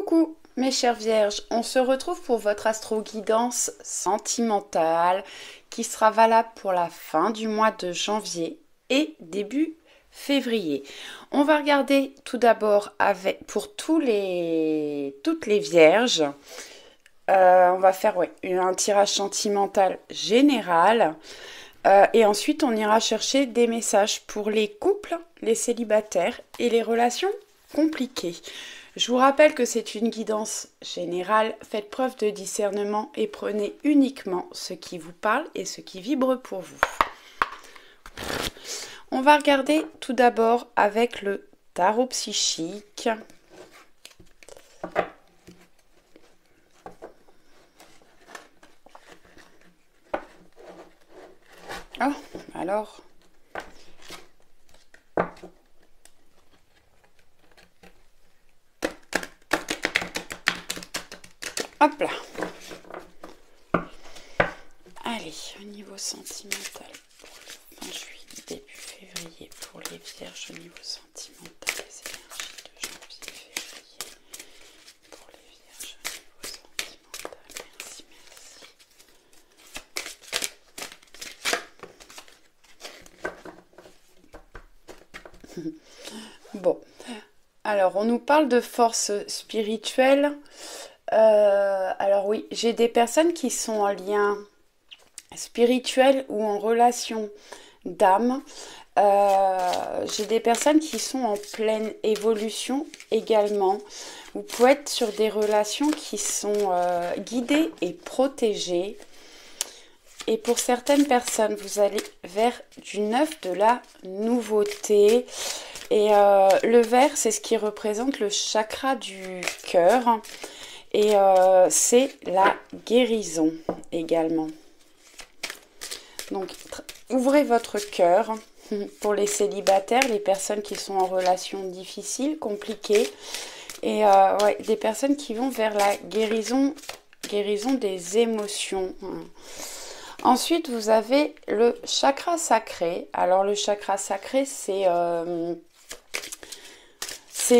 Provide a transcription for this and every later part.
Coucou mes chères vierges, on se retrouve pour votre astro-guidance sentimentale qui sera valable pour la fin du mois de janvier et début février. On va regarder tout d'abord pour toutes les vierges. On va faire un tirage sentimental général. Et ensuite, on ira chercher des messages pour les couples, les célibataires et les relations compliquées. Je vous rappelle que c'est une guidance générale. Faites preuve de discernement et prenez uniquement ce qui vous parle et ce qui vibre pour vous. On va regarder tout d'abord avec le tarot psychique. Oh, alors. Hop là. Allez, au niveau sentimental pour le fin juillet, début février, pour les vierges au niveau sentimental, les énergies de janvier, février, pour les vierges au niveau sentimental. Merci. Bon, alors on nous parle de force spirituelle. Alors oui, j'ai des personnes qui sont en lien spirituel ou en relation d'âme. J'ai des personnes qui sont en pleine évolution également. Vous pouvez être sur des relations qui sont guidées et protégées. Et pour certaines personnes, vous allez vers du neuf, de la nouveauté. Et le vert, c'est ce qui représente le chakra du cœur. Et c'est la guérison également. Donc, ouvrez votre cœur pour les célibataires, les personnes qui sont en relation difficile, compliquée. Et des personnes qui vont vers la guérison des émotions. Ensuite, vous avez le chakra sacré. Alors, le chakra sacré, c'est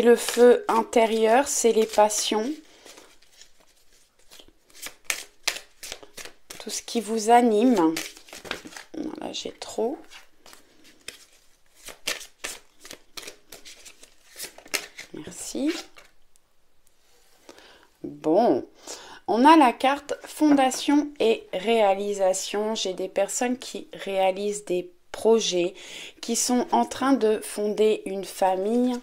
le feu intérieur, c'est les passions. Tout ce qui vous anime. Là, j'ai trop. Merci. Bon. On a la carte fondation et réalisation. J'ai des personnes qui réalisent des projets, qui sont en train de fonder une famille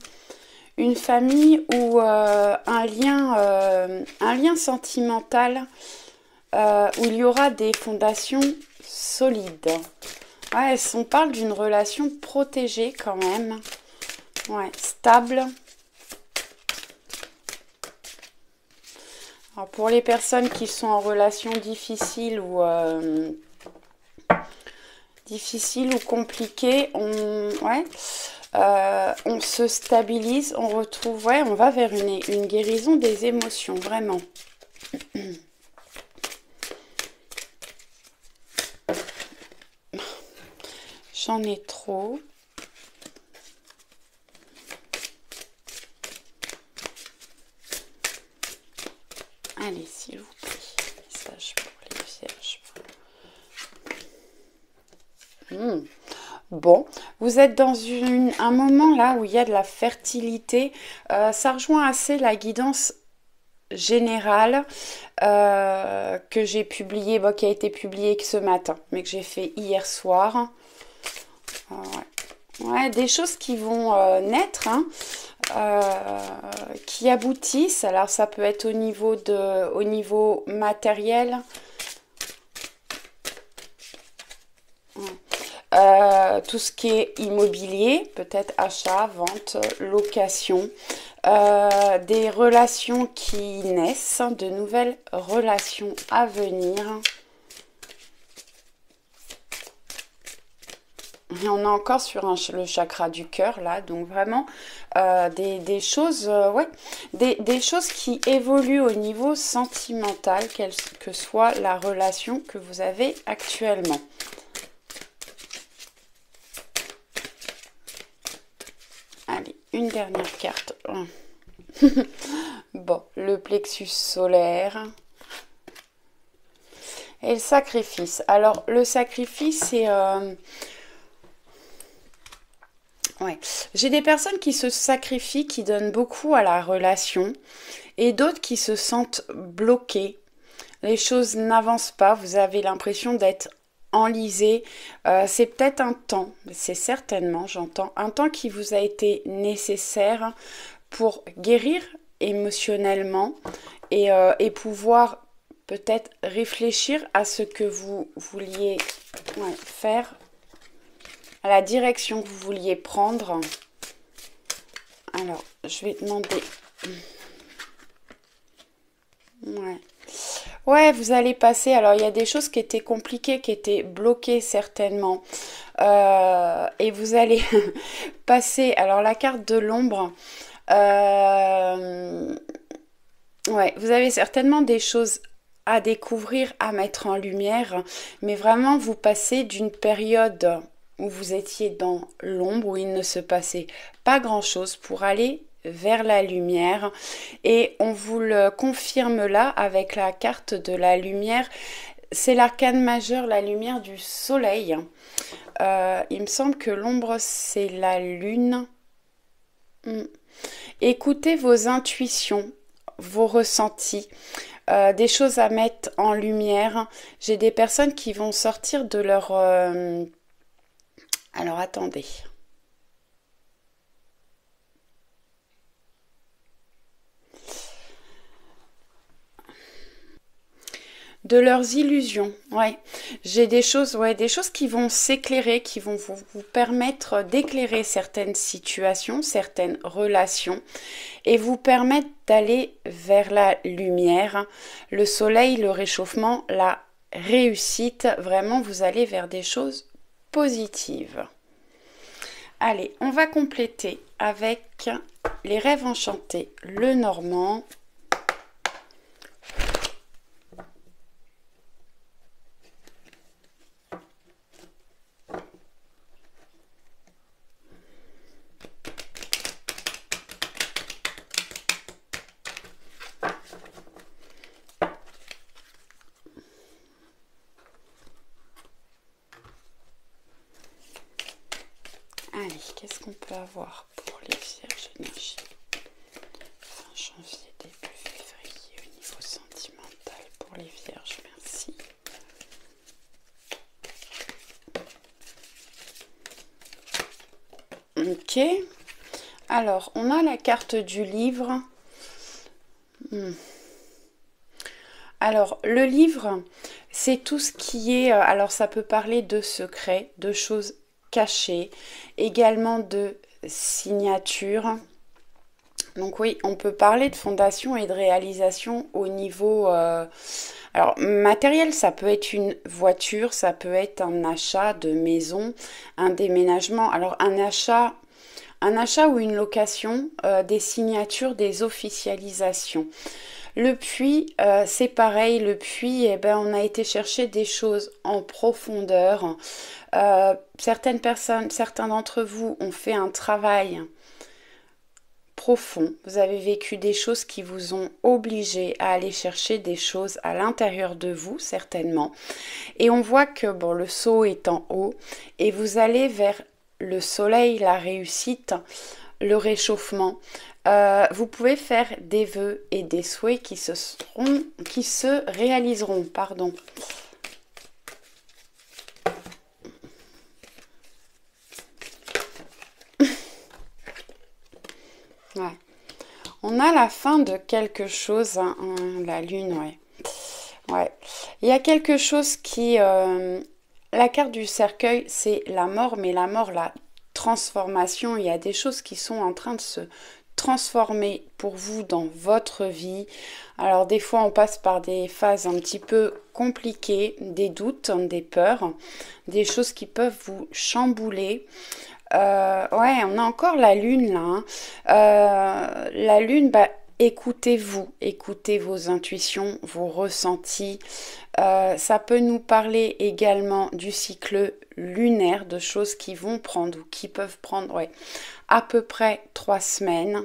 où un lien sentimental où il y aura des fondations solides. Ouais, on parle d'une relation protégée quand même. Ouais, stable. Alors pour les personnes qui sont en relation difficile ou compliquée, on se stabilise, on retrouve, on va vers une guérison des émotions, vraiment. J'en ai trop. Allez, s'il vous plaît. Message pour les vierges. Bon, vous êtes dans un moment là où il y a de la fertilité. Ça rejoint assez la guidance générale que j'ai publiée, qui a été publiée que ce matin, mais que j'ai fait hier soir. Des choses qui vont naître, qui aboutissent. Alors ça peut être au niveau matériel, tout ce qui est immobilier, peut-être achat, vente, location, des relations qui naissent, de nouvelles relations à venir. Et on est encore sur le chakra du cœur là, donc vraiment des choses, des choses qui évoluent au niveau sentimental, quelle que soit la relation que vous avez actuellement. Allez, une dernière carte. Bon, le plexus solaire. Et le sacrifice. Alors, le sacrifice, c'est... Ouais. J'ai des personnes qui se sacrifient, qui donnent beaucoup à la relation, et d'autres qui se sentent bloquées. Les choses n'avancent pas, vous avez l'impression d'être enlisé. C'est peut-être un temps, c'est certainement, j'entends, un temps qui vous a été nécessaire pour guérir émotionnellement et pouvoir peut-être réfléchir à ce que vous vouliez faire, à la direction que vous vouliez prendre. Alors, je vais demander... Ouais, vous allez passer. Alors, il y a des choses qui étaient compliquées, qui étaient bloquées certainement. Et vous allez passer. Alors, la carte de l'ombre. Ouais, vous avez certainement des choses à découvrir, à mettre en lumière. Mais vraiment, vous passez d'une période où vous étiez dans l'ombre, où il ne se passait pas grand-chose, pour aller vers la lumière, et on vous le confirme là avec la carte de la lumière. C'est l'arcane majeur, la lumière du soleil. Il me semble que l'ombre c'est la lune. Écoutez vos intuitions, vos ressentis, des choses à mettre en lumière. J'ai des personnes qui vont sortir de leur... Alors attendez. De leurs illusions, ouais. J'ai des choses qui vont s'éclairer, qui vont vous permettre d'éclairer certaines situations, certaines relations, et vous permettre d'aller vers la lumière, le soleil, le réchauffement, la réussite. Vraiment, vous allez vers des choses positives. Allez, on va compléter avec les rêves enchantés, le normand. Allez, qu'est-ce qu'on peut avoir pour les vierges énergie fin janvier, début février au niveau sentimental pour les vierges, merci. Ok, alors on a la carte du livre. Alors le livre, c'est tout ce qui est, alors ça peut parler de secrets, de choses cachées, également de signatures. Donc oui, on peut parler de fondation et de réalisation au niveau... alors matériel, ça peut être une voiture, ça peut être un achat de maison, un déménagement. Alors un achat ou une location, des signatures, des officialisations. Le puits, c'est pareil. Le puits, eh ben, on a été chercher des choses en profondeur. Certaines personnes, certains d'entre vous ont fait un travail profond. Vous avez vécu des choses qui vous ont obligé à aller chercher des choses à l'intérieur de vous, certainement. Et on voit que bon, le saut est en haut et vous allez vers le soleil, la réussite, le réchauffement. Vous pouvez faire des vœux et des souhaits qui se réaliseront, pardon. Ouais. On a la fin de quelque chose, hein, la lune, ouais. Ouais. Il y a quelque chose qui... la carte du cercueil, c'est la mort, mais la mort, la transformation. Il y a des choses qui sont en train de se transformer pour vous dans votre vie. Alors des fois, on passe par des phases un petit peu compliquées, des doutes, des peurs, des choses qui peuvent vous chambouler. Ouais, on a encore la lune là. Hein. La lune, bah, écoutez-vous, écoutez vos intuitions, vos ressentis. Ça peut nous parler également du cycle lunaire, de choses qui vont prendre ou qui peuvent prendre ouais, à peu près 3 semaines.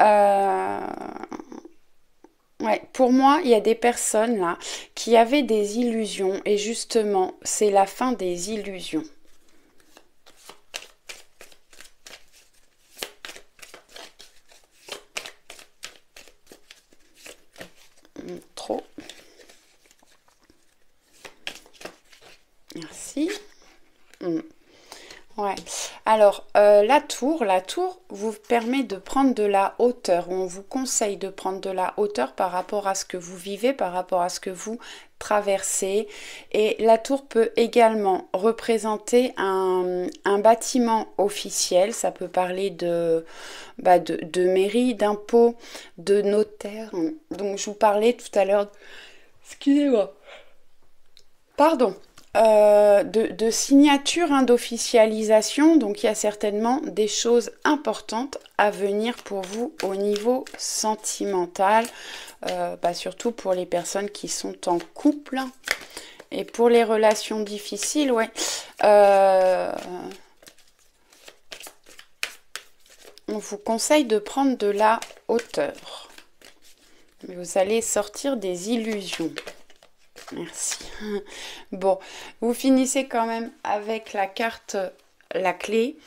Euh, ouais, pour moi, il y a des personnes là qui avaient des illusions et justement, c'est la fin des illusions. Trop. Merci. Ouais. Alors, la tour vous permet de prendre de la hauteur. On vous conseille de prendre de la hauteur par rapport à ce que vous vivez, par rapport à ce que vous traversez. Et la tour peut également représenter un bâtiment officiel. Ça peut parler de mairie, d'impôt, de notaire. Donc, je vous parlais tout à l'heure. Excusez-moi. Pardon. De signature, hein, d'officialisation. Donc il y a certainement des choses importantes à venir pour vous au niveau sentimental, surtout pour les personnes qui sont en couple et pour les relations difficiles, ouais. On vous conseille de prendre de la hauteur. Vous allez sortir des illusions. Merci. Bon, vous finissez quand même avec la carte, la clé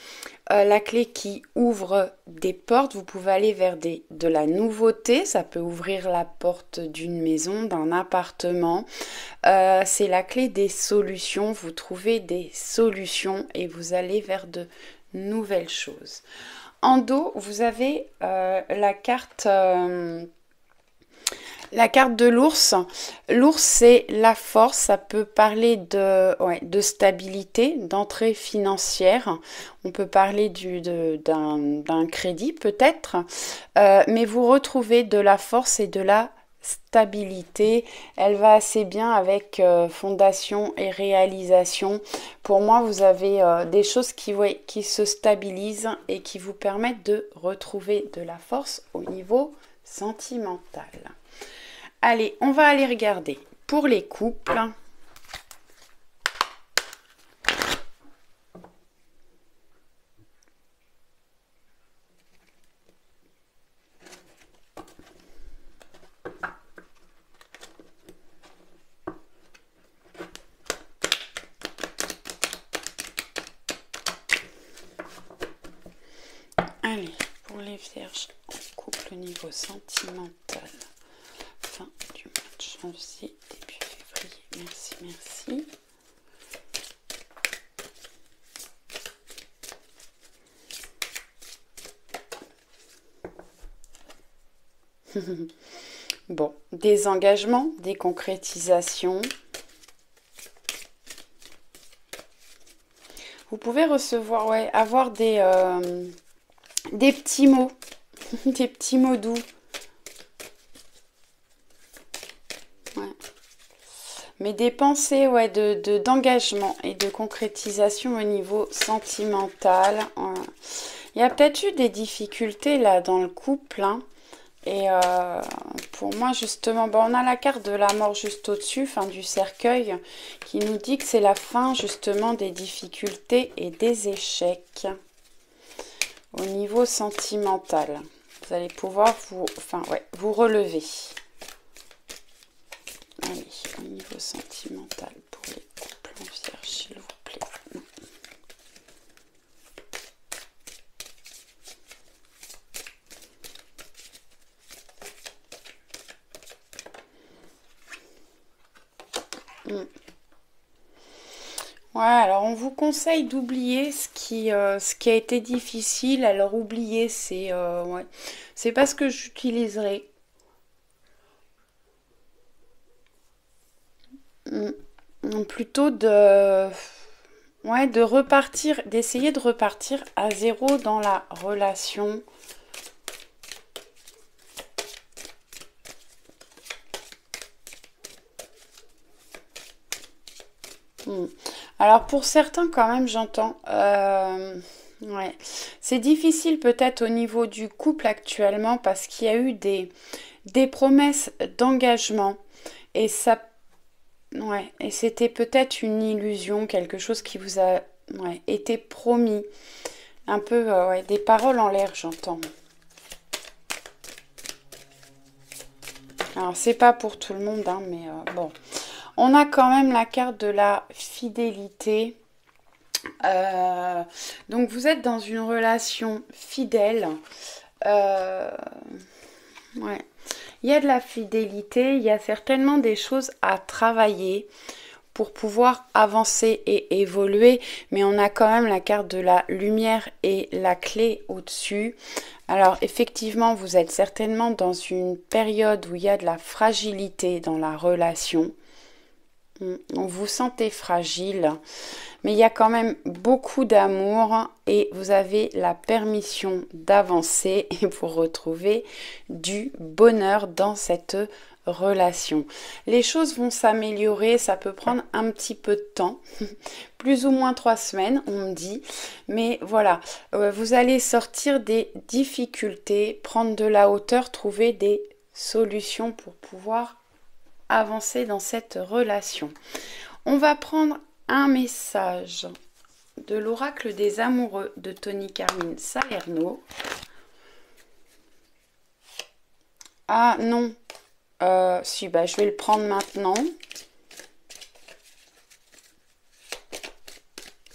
qui ouvre des portes. Vous pouvez aller vers de la nouveauté. Ça peut ouvrir la porte d'une maison, d'un appartement. C'est la clé des solutions. Vous trouvez des solutions et vous allez vers de nouvelles choses. En dos, vous avez la carte... La carte de l'ours. L'ours, c'est la force. Ça peut parler de stabilité, d'entrée financière. On peut parler d'un crédit peut-être. Mais vous retrouvez de la force et de la stabilité. Elle va assez bien avec fondation et réalisation. Pour moi, vous avez des choses qui se stabilisent et qui vous permettent de retrouver de la force au niveau sentimental. Allez, on va aller regarder pour les couples. Allez, pour les vierges en couple au niveau sentimental. Fin du mois de janvier, début février. Merci, merci. Bon, des engagements, des concrétisations. Vous pouvez recevoir, avoir des petits mots, des petits mots doux. Mais des pensées d'engagement et de concrétisation au niveau sentimental. Il y a peut-être eu des difficultés là dans le couple. Hein, et pour moi justement, on a la carte de la mort juste au-dessus, du cercueil, qui nous dit que c'est la fin justement des difficultés et des échecs au niveau sentimental. Vous allez pouvoir vous relever. Allez, au niveau sentimental pour les couples en vierge, s'il vous plaît. Ouais, alors on vous conseille d'oublier ce qui a été difficile. Alors oublier, c'est pas ce que j'utiliserai. Plutôt de repartir, d'essayer de repartir à zéro dans la relation. Alors pour certains quand même j'entends, c'est difficile peut-être au niveau du couple actuellement parce qu'il y a eu des promesses d'engagement et ça, et c'était peut-être une illusion, quelque chose qui vous a été promis, un peu des paroles en l'air j'entends. Alors, c'est pas pour tout le monde, hein, mais bon. On a quand même la carte de la fidélité. Donc, vous êtes dans une relation fidèle. Ouais. Il y a de la fidélité, il y a certainement des choses à travailler pour pouvoir avancer et évoluer, mais on a quand même la carte de la lumière et la clé au-dessus. Alors effectivement, vous êtes certainement dans une période où il y a de la fragilité dans la relation. On vous sentez fragile, mais il y a quand même beaucoup d'amour et vous avez la permission d'avancer et pour retrouver du bonheur dans cette relation. Les choses vont s'améliorer, ça peut prendre un petit peu de temps, plus ou moins 3 semaines, on me dit, mais voilà, vous allez sortir des difficultés, prendre de la hauteur, trouver des solutions pour pouvoir avancer dans cette relation. On va prendre un message de l'oracle des amoureux de Tony Carmine Salerno. Ah non, si, bah, je vais le prendre maintenant.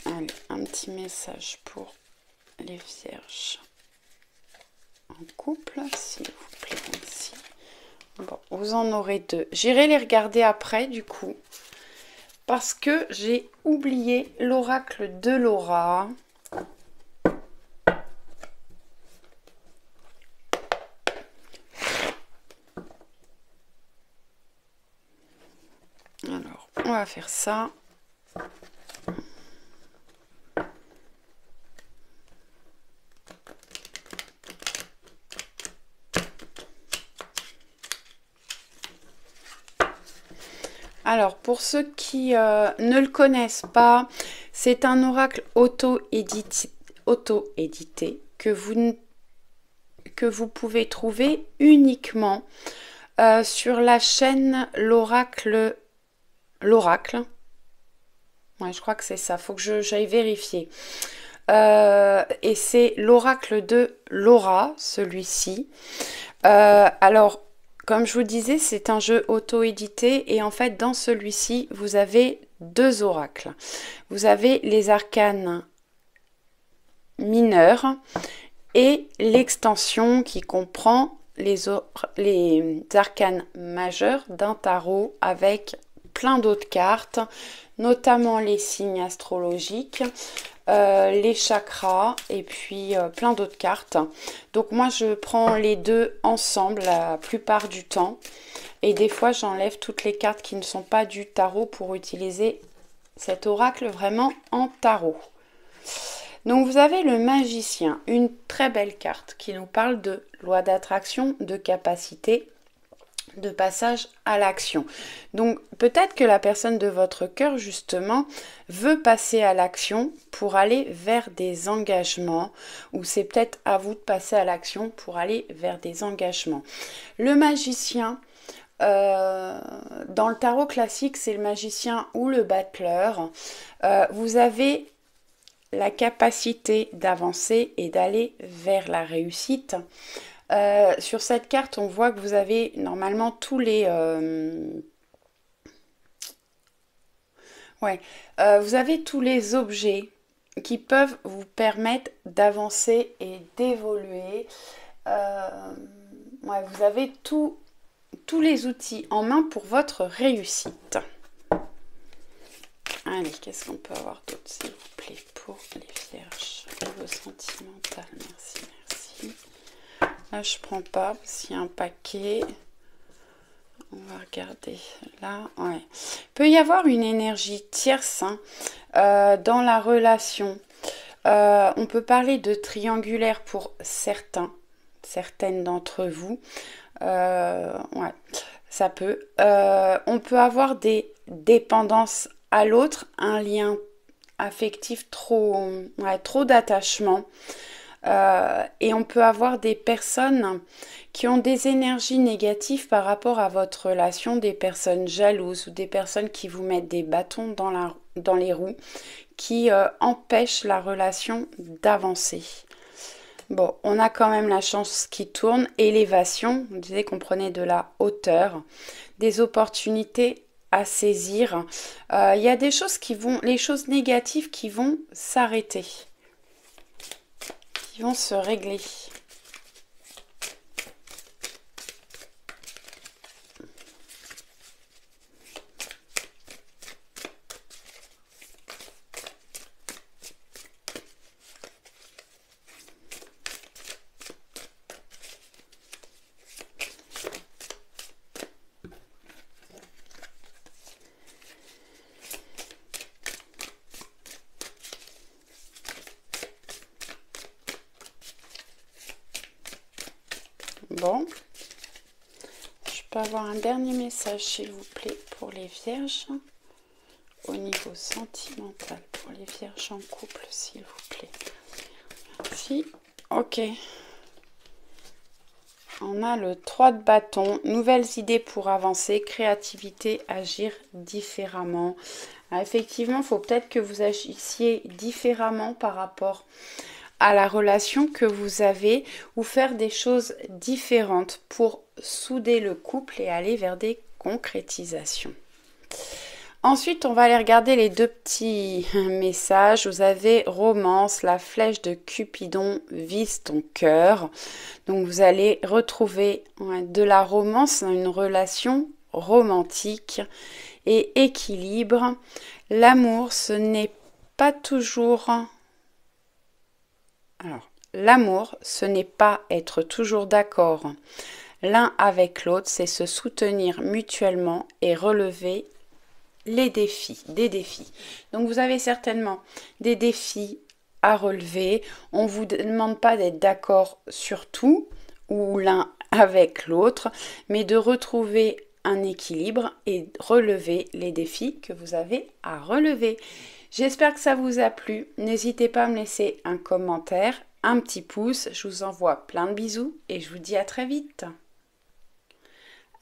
Allez, un petit message pour les vierges en couple, s'il vous plaît, ici. Bon, vous en aurez 2. J'irai les regarder après, du coup, parce que j'ai oublié l'oracle de Laura. Alors, on va faire ça. Alors, pour ceux qui ne le connaissent pas, c'est un oracle auto-édité que vous pouvez trouver uniquement sur la chaîne l'oracle. Ouais, je crois que c'est ça, faut que j'aille vérifier. Et c'est l'oracle de Laura, celui-ci. Alors, comme je vous disais, c'est un jeu auto-édité et en fait, dans celui-ci, vous avez 2 oracles. Vous avez les arcanes mineurs et l'extension qui comprend les arcanes majeurs d'un tarot avec plein d'autres cartes, notamment les signes astrologiques, les chakras et puis plein d'autres cartes. Donc moi je prends les 2 ensemble la plupart du temps et des fois j'enlève toutes les cartes qui ne sont pas du tarot pour utiliser cet oracle vraiment en tarot. Donc vous avez le magicien, une très belle carte qui nous parle de loi d'attraction, de capacité, de passage à l'action. Donc peut-être que la personne de votre cœur justement veut passer à l'action pour aller vers des engagements, ou c'est peut-être à vous de passer à l'action pour aller vers des engagements. Le magicien, dans le tarot classique, c'est le magicien ou le battleur. Vous avez la capacité d'avancer et d'aller vers la réussite. Sur cette carte, on voit que vous avez normalement tous les... vous avez tous les objets qui peuvent vous permettre d'avancer et d'évoluer. Vous avez tous les outils en main pour votre réussite. Allez, qu'est-ce qu'on peut avoir d'autre, s'il vous plaît, pour les vierges? Niveau sentimental, merci, merci. Là, je prends pas, s'il y a un paquet. On va regarder là. Ouais. Il peut y avoir une énergie tierce dans la relation. On peut parler de triangulaire pour certaines d'entre vous. Ouais, ça peut. On peut avoir des dépendances à l'autre, un lien affectif trop d'attachement. Et on peut avoir des personnes qui ont des énergies négatives par rapport à votre relation, des personnes jalouses ou des personnes qui vous mettent des bâtons dans les roues, qui empêchent la relation d'avancer. Bon, on a quand même la chance qui tourne. Élévation, on disait qu'on prenait de la hauteur, des opportunités à saisir. Il y a des choses qui vont, les choses négatives qui vont s'arrêter, qui vont se régler. Bon, je peux avoir un dernier message, s'il vous plaît, pour les vierges, au niveau sentimental, pour les vierges en couple, s'il vous plaît. Merci. Ok. On a le 3 de bâton, nouvelles idées pour avancer, créativité, agir différemment. Alors, effectivement, il faut peut-être que vous agissiez différemment par rapport à la relation que vous avez ou faire des choses différentes pour souder le couple et aller vers des concrétisations. Ensuite, on va aller regarder les deux petits messages. Vous avez romance, la flèche de Cupidon vise ton cœur. Donc, vous allez retrouver de la romance, une relation romantique et équilibre. L'amour, ce n'est pas toujours... Alors, l'amour, ce n'est pas être toujours d'accord l'un avec l'autre, c'est se soutenir mutuellement et relever des défis. Donc, vous avez certainement des défis à relever. On ne vous demande pas d'être d'accord sur tout ou l'un avec l'autre, mais de retrouver un équilibre et relever les défis que vous avez à relever. J'espère que ça vous a plu. N'hésitez pas à me laisser un commentaire, un petit pouce. Je vous envoie plein de bisous et je vous dis à très vite.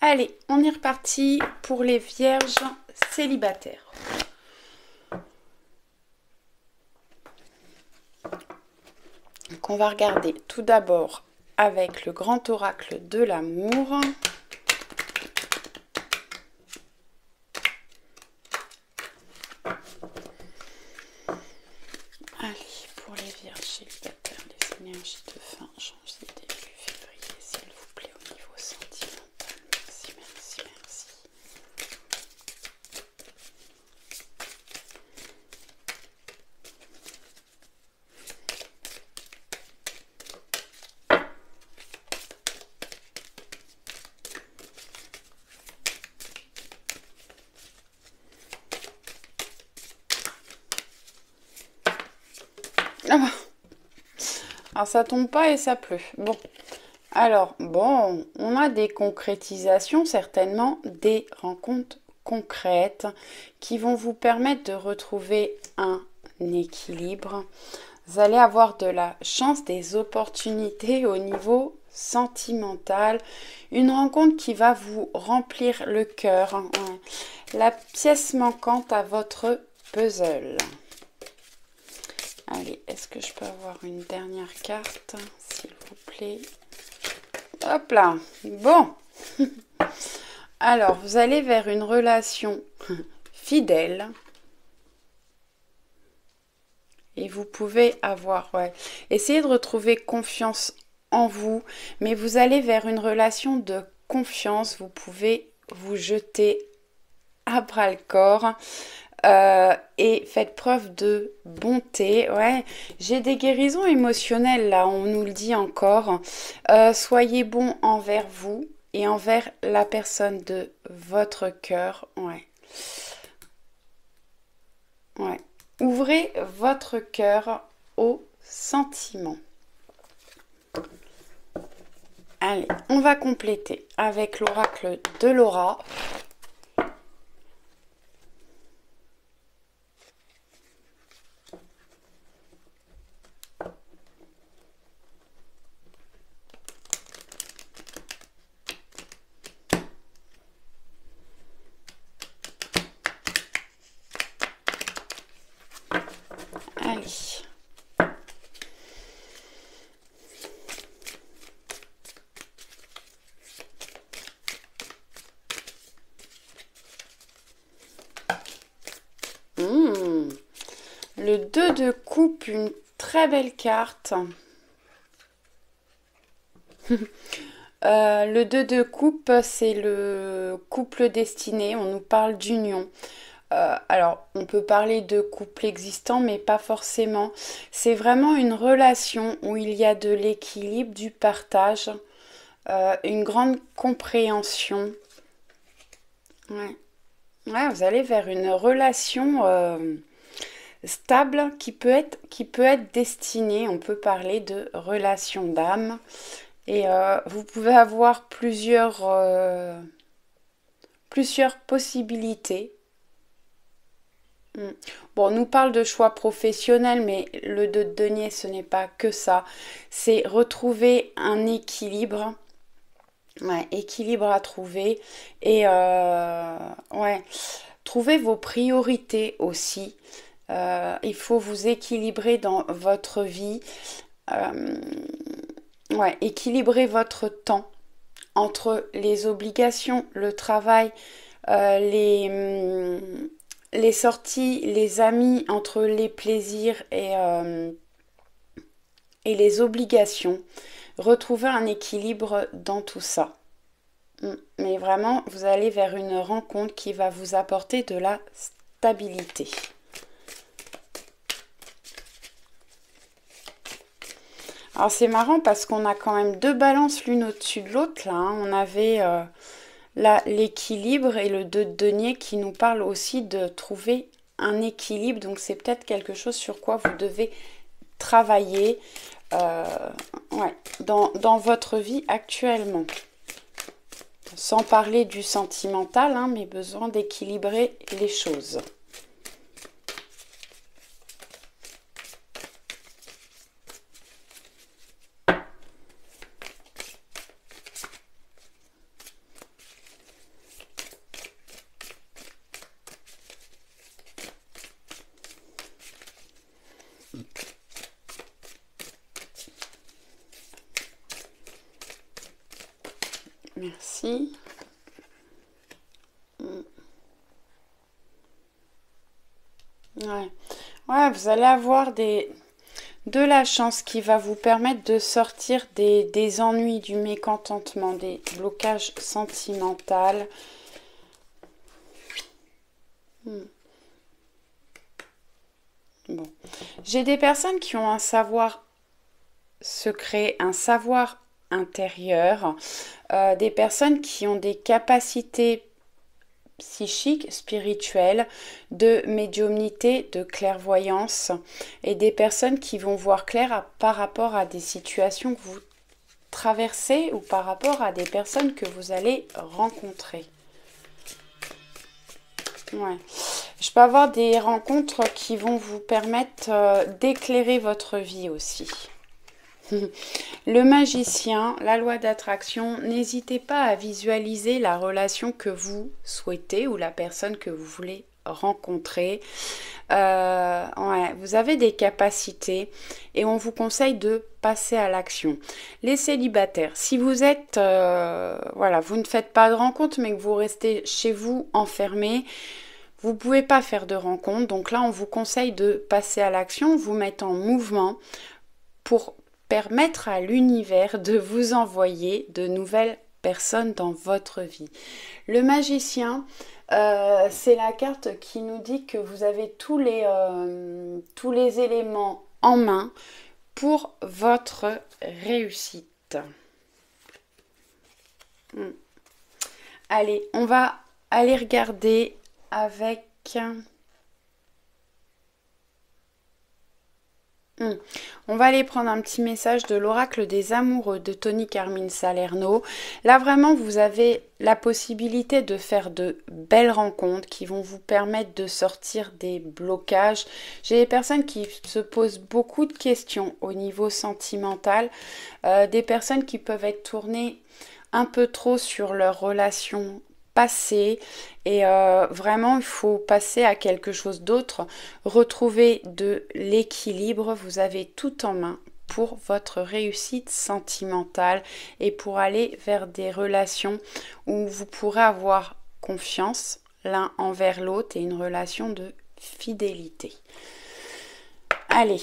Allez, on est reparti pour les vierges célibataires. Donc on va regarder tout d'abord avec le grand oracle de l'amour. Allez, pour les vierges célibataires, les énergies de fin janvier, début février, s'il vous plaît, au niveau sentimental. Merci, merci, merci. Alors ça tombe pas et ça pleut. Bon, alors bon, on a des concrétisations, certainement des rencontres concrètes qui vont vous permettre de retrouver un équilibre. Vous allez avoir de la chance, des opportunités au niveau sentimental, une rencontre qui va vous remplir le cœur, la pièce manquante à votre puzzle. Allez, est-ce que je peux avoir une dernière carte, s'il vous plaît? Hop là, bon. Alors, vous allez vers une relation fidèle. Et vous pouvez avoir, essayez de retrouver confiance en vous, mais vous allez vers une relation de confiance. Vous pouvez vous jeter à bras-le-corps. Et faites preuve de bonté. J'ai des guérisons émotionnelles là, on nous le dit encore. Soyez bon envers vous et envers la personne de votre cœur. Ouvrez votre cœur aux sentiments. Allez, on va compléter avec l'oracle de Laura. le 2 de coupe, une très belle carte. Le 2 de coupe, c'est le couple destiné. On nous parle d'union. Alors, on peut parler de couple existant, mais pas forcément. C'est vraiment une relation où il y a de l'équilibre, du partage, une grande compréhension. Ouais. Ouais, vous allez vers une relation stable qui peut être destinée. On peut parler de relation d'âme. Et vous pouvez avoir plusieurs possibilités. Bon, on nous parle de choix professionnels, mais le 2 de denier, ce n'est pas que ça. C'est retrouver un équilibre. Ouais, équilibre à trouver. Et ouais, trouver vos priorités aussi. Il faut vous équilibrer dans votre vie. Euh, ouais, équilibrer votre temps entre les obligations, le travail, les sorties, les amis, entre les plaisirs et les obligations. Retrouver un équilibre dans tout ça. Mais vraiment, vous allez vers une rencontre qui va vous apporter de la stabilité. Alors c'est marrant parce qu'on a quand même deux balances l'une au-dessus de l'autre là. On avait là l'équilibre et le 2 de denier qui nous parle aussi de trouver un équilibre. Donc c'est peut-être quelque chose sur quoi vous devez travailler ouais, dans votre vie actuellement. Sans parler du sentimental, hein, mais besoin d'équilibrer les choses. Merci. Ouais. Ouais, vous allez avoir de la chance qui va vous permettre de sortir des ennuis, du mécontentement, des blocages sentimentaux. Bon. J'ai des personnes qui ont un savoir secret, un savoir intérieur, des personnes qui ont des capacités psychiques, spirituelles, de médiumnité, de clairvoyance, et des personnes qui vont voir clair par rapport à des situations que vous traversez ou par rapport à des personnes que vous allez rencontrer. Ouais. Je peux avoir des rencontres qui vont vous permettre d'éclairer votre vie aussi. Le magicien, la loi d'attraction, n'hésitez pas à visualiser la relation que vous souhaitez ou la personne que vous voulez rencontrer. Ouais, vous avez des capacités et on vous conseille de passer à l'action. Les célibataires, si vous êtes, voilà, vous ne faites pas de rencontre mais que vous restez chez vous enfermé, vous ne pouvez pas faire de rencontre. Donc là, on vous conseille de passer à l'action, vous mettre en mouvement pour permettre à l'univers de vous envoyer de nouvelles personnes dans votre vie. Le magicien, c'est la carte qui nous dit que vous avez tous les éléments en main pour votre réussite. Allez, on va aller regarder avec... On va aller prendre un petit message de l'oracle des amoureux de Tony Carmine Salerno. Là vraiment vous avez la possibilité de faire de belles rencontres qui vont vous permettre de sortir des blocages. J'ai des personnes qui se posent beaucoup de questions au niveau sentimental, des personnes qui peuvent être tournées un peu trop sur leur relation passé et vraiment il faut passer à quelque chose d'autre, retrouver de l'équilibre. Vous avez tout en main pour votre réussite sentimentale et pour aller vers des relations où vous pourrez avoir confiance l'un envers l'autre et une relation de fidélité. Allez.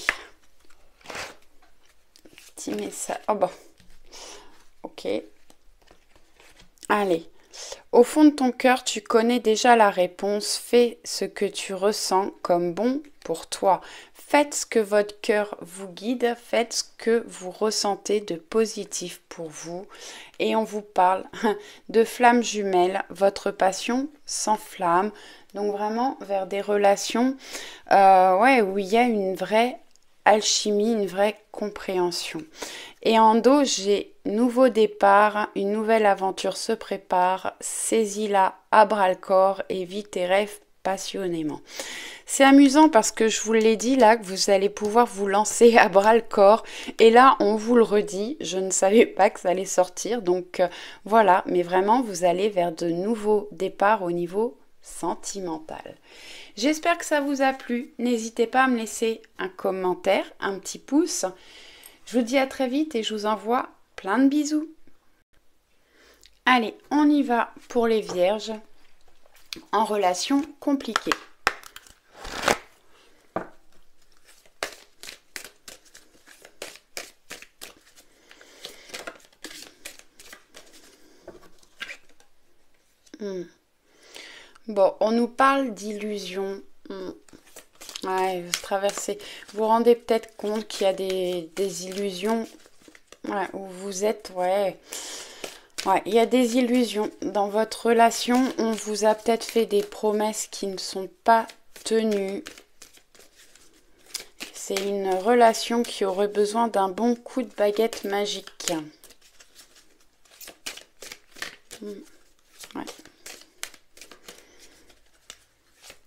Petit message. Oh bon. Ok. Allez. Au fond de ton cœur, tu connais déjà la réponse. Fais ce que tu ressens comme bon pour toi. Faites ce que votre cœur vous guide. Faites ce que vous ressentez de positif pour vous. Et on vous parle de flammes jumelles. Votre passion s'enflamme. Donc vraiment vers des relations où il y a une vraie alchimie, une vraie compréhension. Et en dos, j'ai nouveau départ, une nouvelle aventure se prépare, saisis-la à bras-le-corps et vis tes rêves passionnément. C'est amusant parce que je vous l'ai dit là, que vous allez pouvoir vous lancer à bras-le-corps. Et là, on vous le redit, je ne savais pas que ça allait sortir. Donc voilà, mais vraiment, vous allez vers de nouveaux départs au niveau sentimental. J'espère que ça vous a plu. N'hésitez pas à me laisser un commentaire, un petit pouce. Je vous dis à très vite et je vous envoie plein de bisous. Allez, on y va pour les vierges en relation compliquée. Bon, on nous parle d'illusions. Ouais, vous traversez. Vous vous rendez peut-être compte qu'il y a des illusions où vous êtes. Ouais, il y a des illusions. Dans votre relation, on vous a peut-être fait des promesses qui ne sont pas tenues. C'est une relation qui aurait besoin d'un bon coup de baguette magique. Ouais.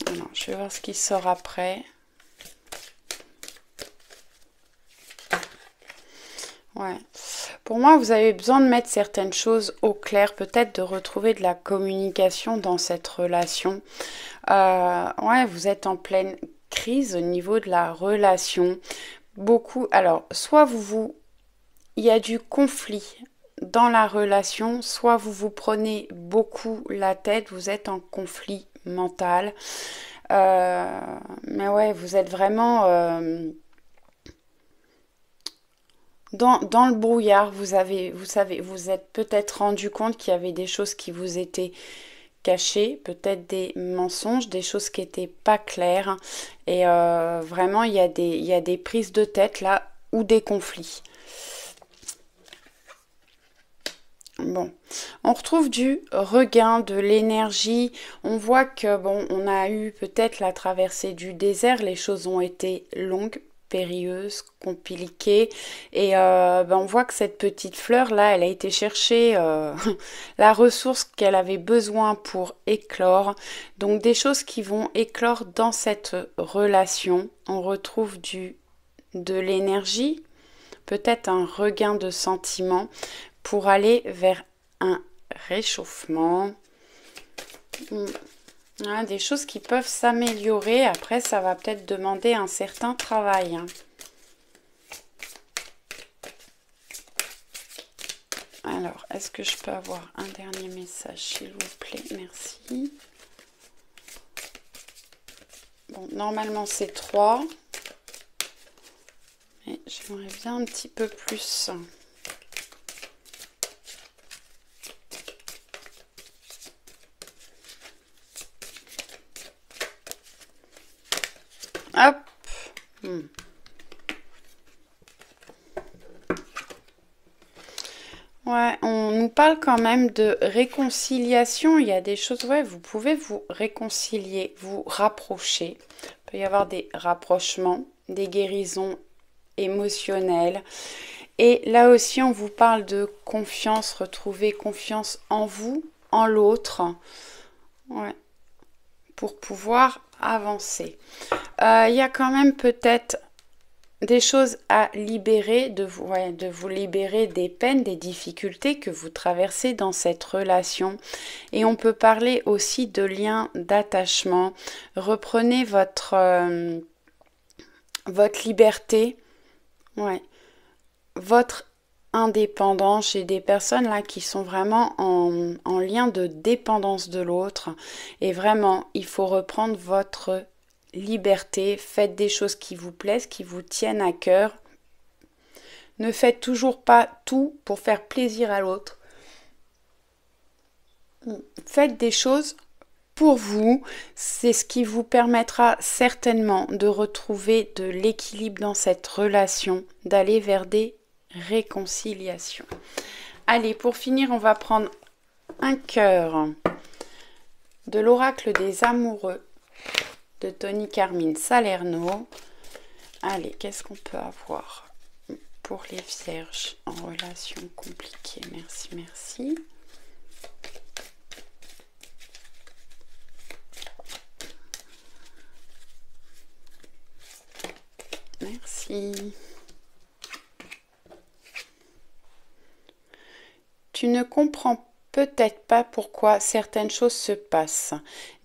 Alors, je vais voir ce qui sort après. Ouais. Pour moi, vous avez besoin de mettre certaines choses au clair, peut-être de retrouver de la communication dans cette relation. Vous êtes en pleine crise au niveau de la relation. Beaucoup. Alors, soit il y a du conflit dans la relation, soit vous vous prenez beaucoup la tête, vous êtes en conflit mental. Mais ouais, vous êtes vraiment dans le brouillard. Vous êtes peut-être rendu compte qu'il y avait des choses qui vous étaient cachées, peut-être des mensonges, des choses qui n'étaient pas claires. Et vraiment, il y a des prises de tête là ou des conflits. Bon, on retrouve du regain, de l'énergie. On voit que on a eu peut-être la traversée du désert. Les choses ont été longues, périlleuses, compliquées. Et on voit que cette petite fleur là, elle a été chercher la ressource qu'elle avait besoin pour éclore. Donc des choses qui vont éclore dans cette relation. On retrouve de l'énergie, peut-être un regain de sentiments, pour aller vers un réchauffement. Des choses qui peuvent s'améliorer. Après, ça va peut-être demander un certain travail. Alors, est-ce que je peux avoir un dernier message, s'il vous plaît? Merci. Bon, normalement, c'est 3. Mais j'aimerais bien un petit peu plus. Hop. Ouais, on nous parle quand même de réconciliation. Il y a des choses, vous pouvez vous réconcilier, vous rapprocher. Il peut y avoir des rapprochements, des guérisons émotionnelles. Et là aussi, on vous parle de confiance, retrouver confiance en vous, en l'autre. Ouais. Pour pouvoir avancer. Il y a quand même peut-être des choses à libérer, de vous libérer des peines, des difficultés que vous traversez dans cette relation. Et on peut parler aussi de liens d'attachement. Reprenez votre liberté, votre indépendance. J'ai des personnes là qui sont vraiment en lien de dépendance de l'autre. Et vraiment, il faut reprendre votre liberté, faites des choses qui vous plaisent, qui vous tiennent à cœur. Ne faites toujours pas tout pour faire plaisir à l'autre. Faites des choses pour vous, c'est ce qui vous permettra certainement de retrouver de l'équilibre dans cette relation, d'aller vers des réconciliations. Allez, pour finir, on va prendre un cœur de l'oracle des amoureux de Tony Carmine Salerno. Allez, qu'est-ce qu'on peut avoir pour les vierges en relation compliquée? Merci, merci. Merci. Tu ne comprends peut-être pas pourquoi certaines choses se passent,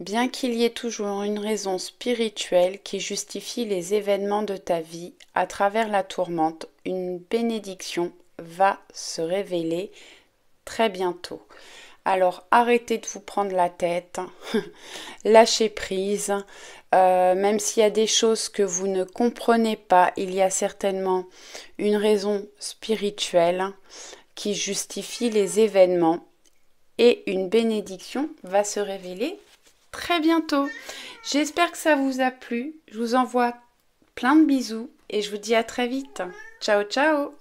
bien qu'il y ait toujours une raison spirituelle qui justifie les événements de ta vie. À travers la tourmente, une bénédiction va se révéler très bientôt. Alors arrêtez de vous prendre la tête, lâchez prise, même s'il y a des choses que vous ne comprenez pas, il y a certainement une raison spirituelle qui justifie les événements et une bénédiction va se révéler très bientôt. J'espère que ça vous a plu, je vous envoie plein de bisous et je vous dis à très vite. Ciao ciao.